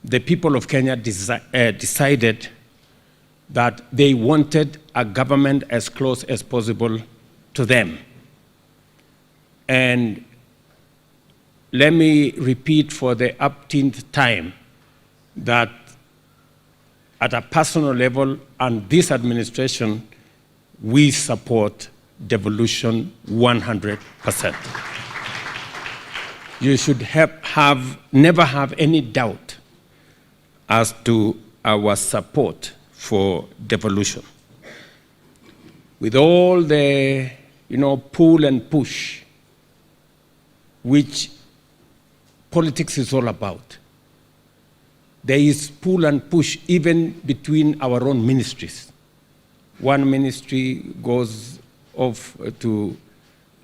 the people of Kenya decided that they wanted a government as close as possible to them. And let me repeat for the upteenth time that at a personal level and this administration, we support devolution 100%. You should never have any doubt as to our support for devolution. With all the, pull and push, which politics is all about. There is pull and push even between our own ministries. One ministry goes off to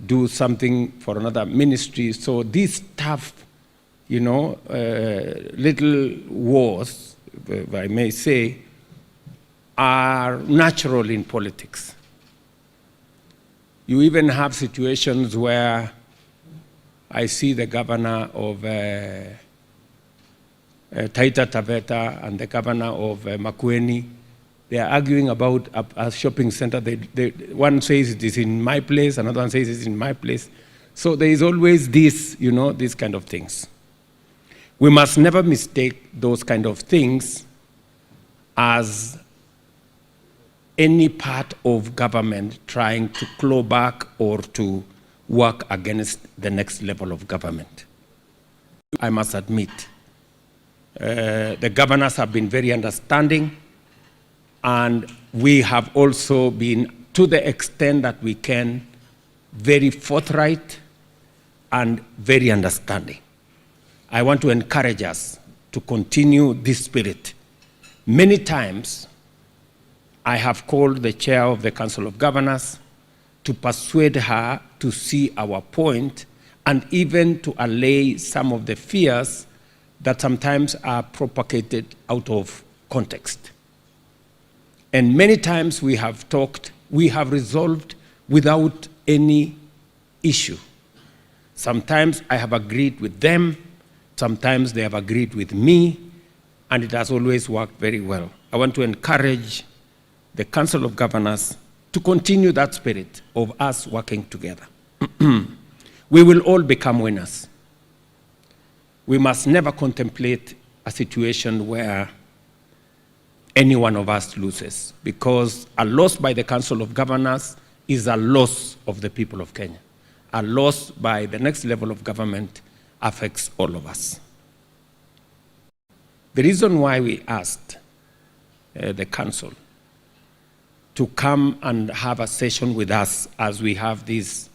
do something for another ministry. So these tough, little wars, if I may say, are natural in politics. You even have situations where I see the governor of Taita Taveta and the governor of Makueni. They are arguing about a shopping center. One says it is in my place, another one says it is in my place. So there is always this, these kind of things. We must never mistake those kind of things as any part of government trying to claw back or to work against the next level of government. I must admit, the governors have been very understanding, and we have also been, to the extent that we can, very forthright and very understanding. I want to encourage us to continue this spirit. Many times, I have called the chair of the Council of Governors to persuade her to see our point and even to allay some of the fears that sometimes are propagated out of context. And many times we have talked, we have resolved without any issue. Sometimes I have agreed with them, sometimes they have agreed with me, and it has always worked very well. I want to encourage the Council of Governors to continue that spirit of us working together. We will all become winners. We must never contemplate a situation where any one of us loses, because a loss by the Council of Governors is a loss of the people of Kenya. A loss by the next level of government affects all of us. The reason why we asked the Council to come and have a session with us as we have this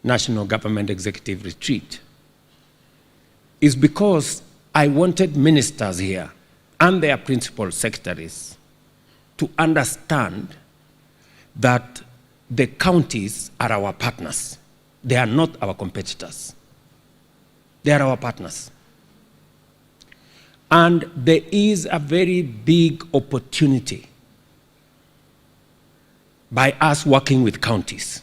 National Government Executive Retreat is because I wanted ministers here and their principal secretaries to understand that the counties are our partners. They are not our competitors. They are our partners. And there is a very big opportunity by us working with counties.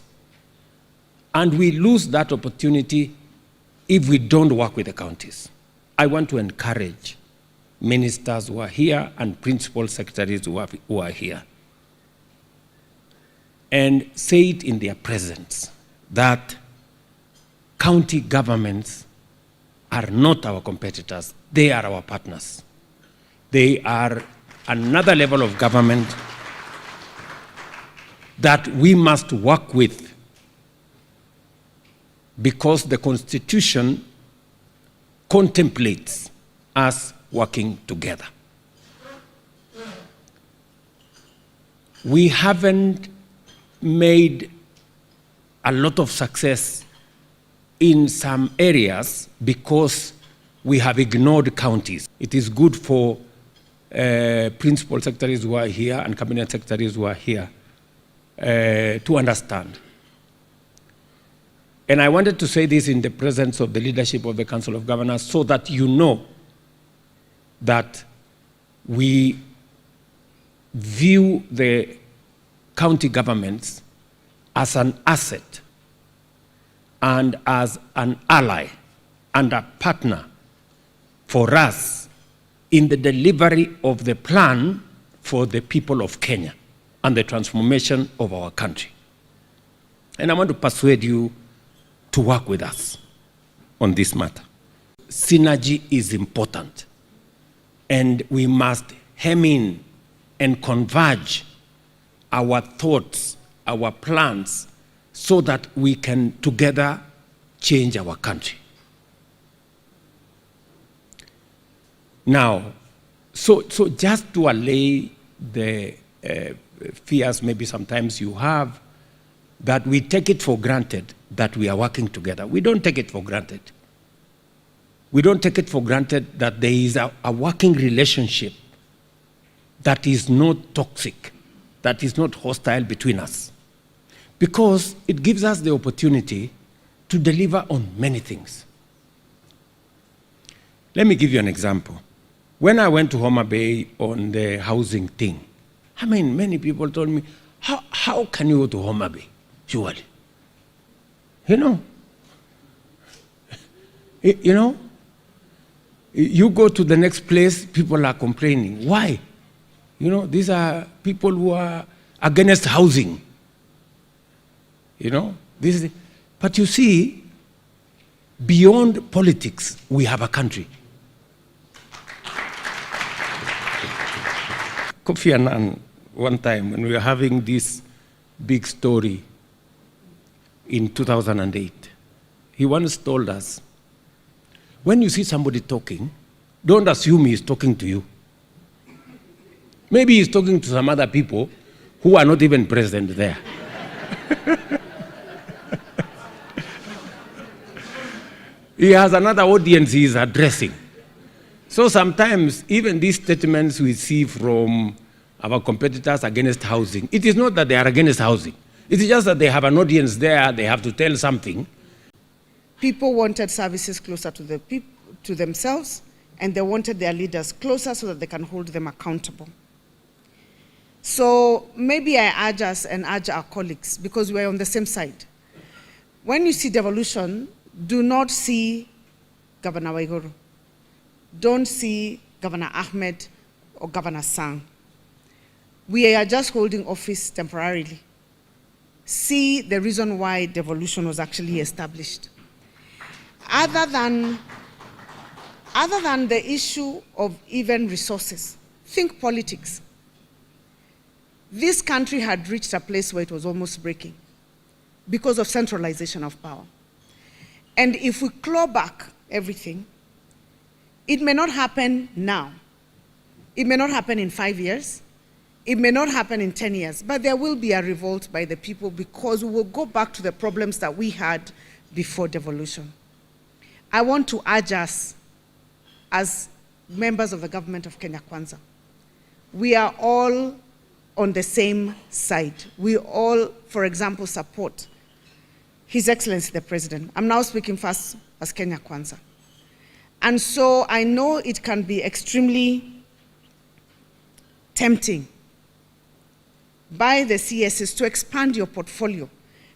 And we lose that opportunity if we don't work with the counties. I want to encourage ministers who are here and principal secretaries who are here, and say it in their presence that county governments are not our competitors. They are our partners. They are another level of government that we must work with, because the Constitution contemplates us working together. We haven't made a lot of success in some areas because we have ignored counties. It is good for principal secretaries who are here and cabinet secretaries who are here to understand. And I wanted to say this in the presence of the leadership of the Council of Governors so that you know that we view the county governments as an asset and as an ally and a partner for us in the delivery of the plan for the people of Kenya and the transformation of our country. And I want to persuade you to work with us on this matter. Synergy is important, and we must hem in and converge our thoughts, our plans, so that we can together change our country. Now, so just to allay the fears maybe sometimes you have, that we take it for granted that we are working together. We don't take it for granted. We don't take it for granted that there is a working relationship that is not toxic, that is not hostile between us. Because it gives us the opportunity to deliver on many things. Let me give you an example. When I went to Homa Bay on the housing thing, I mean, many people told me, how can you go to Homa Bay? Surely. You know, you go to the next place, people are complaining. Why? You know, these are people who are against housing. You know, but you see, beyond politics, we have a country. Kofi Annan, one time when we were having this big story in 2008, he once told us, when you see somebody talking, don't assume he's talking to you. Maybe he's talking to some other people who are not even present there. He has another audience he is addressing. So sometimes, even these statements we see from our competitors against housing, it is not that they are against housing. It is just that they have an audience there, they have to tell something. People wanted services closer to themselves, and they wanted their leaders closer so that they can hold them accountable. So maybe I urge us and urge our colleagues, because we're on the same side. When you see devolution, do not see Governor Waiguru. Don't see Governor Ahmed or Governor Sang. We are just holding office temporarily. See the reason why devolution was actually established. Other than the issue of even resources, think politics. This country had reached a place where it was almost breaking because of centralization of power. And if we claw back everything, it may not happen now. It may not happen in 5 years. It may not happen in 10 years, but there will be a revolt by the people, because we will go back to the problems that we had before devolution. I want to urge us as members of the government of Kenya Kwanza. We are all on the same side. We all, for example, support His Excellency the President. I'm now speaking first as Kenya Kwanza. And so I know it can be extremely tempting by the CSs to expand your portfolio.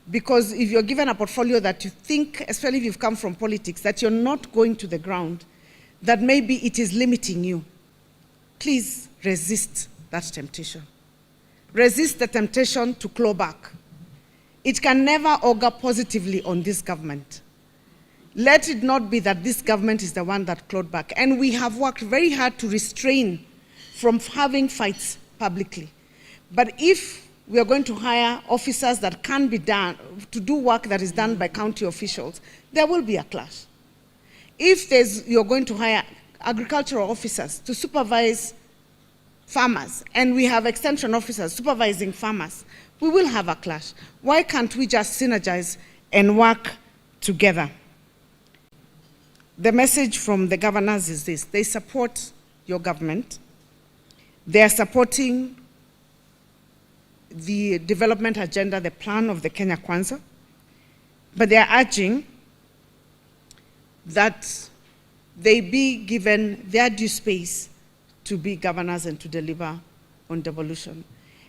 Because if you're given a portfolio that you think, especially if you've come from politics, that you're not going to the ground, that maybe it is limiting you, please resist that temptation. Resist the temptation to claw back. It can never augur positively on this government. Let it not be that this government is the one that clawed back. And we have worked very hard to restrain from having fights publicly. But if we are going to hire officers that can be done, to do work that is done by county officials, there will be a clash. If you're going to hire agricultural officers to supervise farmers, and we have extension officers supervising farmers, we will have a clash. Why can't we just synergize and work together? The message from the governors is this: they support your government. They are supporting the development agenda, the plan of the Kenya Kwanza, but they are urging that they be given their due space to be governors and to deliver on devolution.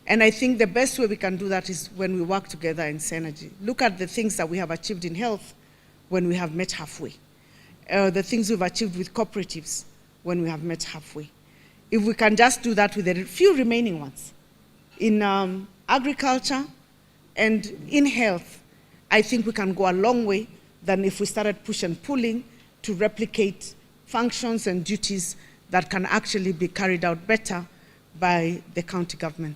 And I think the best way we can do that is when we work together in synergy. Look at the things that we have achieved in health when we have met halfway. The things we've achieved with cooperatives when we have met halfway. if we can just do that with the few remaining ones, in agriculture and in health, I think we can go a long way than if we started push and pulling to replicate functions and duties that can actually be carried out better by the county governments.